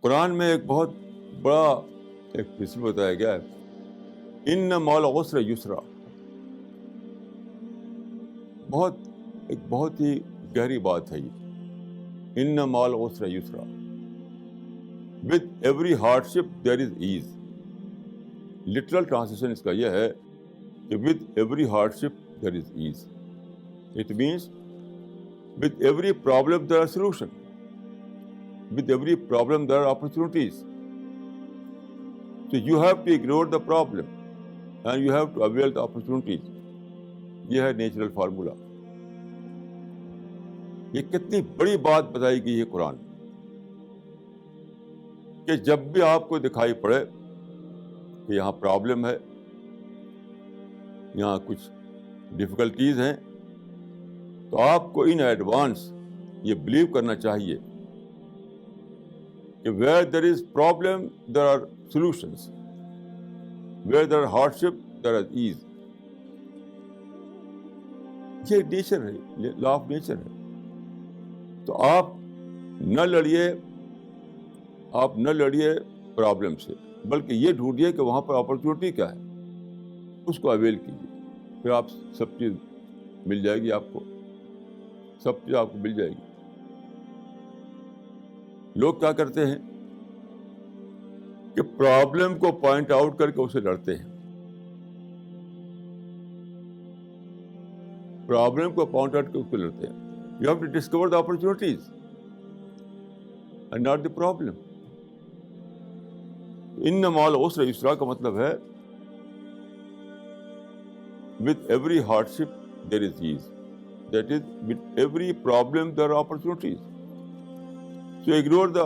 قرآن میں ایک بہت بڑا ایک پرنسپل بتایا گیا ہے، ان مع العسر یسرا. بہت ہی گہری بات ہے یہ، ان مع العسر یسرا. With every hardship there is ease. Literal translation اس کا یہ ہے کہ with every hardship there is ease. It means with every problem there are solution. With every problem there are opportunities. So you have to ignore the problem and you have to avail the opportunities. یہ ہے natural formula. یہ کتنی بڑی بات بتائی گئی ہے قرآن کہ جب بھی آپ کو دکھائی پڑے کہ یہاں پرابلم ہے، یہاں کچھ ڈفیکلٹیز ہیں، تو آپ کو ان ایڈوانس یہ بلیو کرنا چاہیے کہ where there is problem there are solutions, where there are hardship there is ease. یہ نیچر ہے، لا آف نیچر ہے. تو آپ نہ لڑیے پرابلم سے، بلکہ یہ ڈھونڈیے کہ وہاں پر اپرچونٹی کیا ہے، اس کو اویل کیجیے. پھر آپ سب چیز مل جائے گی، آپ کو سب چیز آپ کو مل جائے گی. لوگ کیا کرتے ہیں کہ پرابلم کو پوائنٹ آؤٹ کر کے اسے لڑتے ہیں. پرابلم کو پوائنٹ آؤٹ کر کے اس کو لڑتے ہیں. You have to discover the opportunities and not the problem. ان مع العسر یسرا کا مطلب ہے with every hardship there is ease. That is, with every problem there are opportunities. So ignore the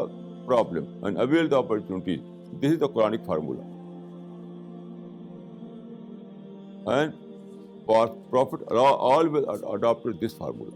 problem and avail the opportunities. This is the Quranic formula. And Prophet always adopted this formula.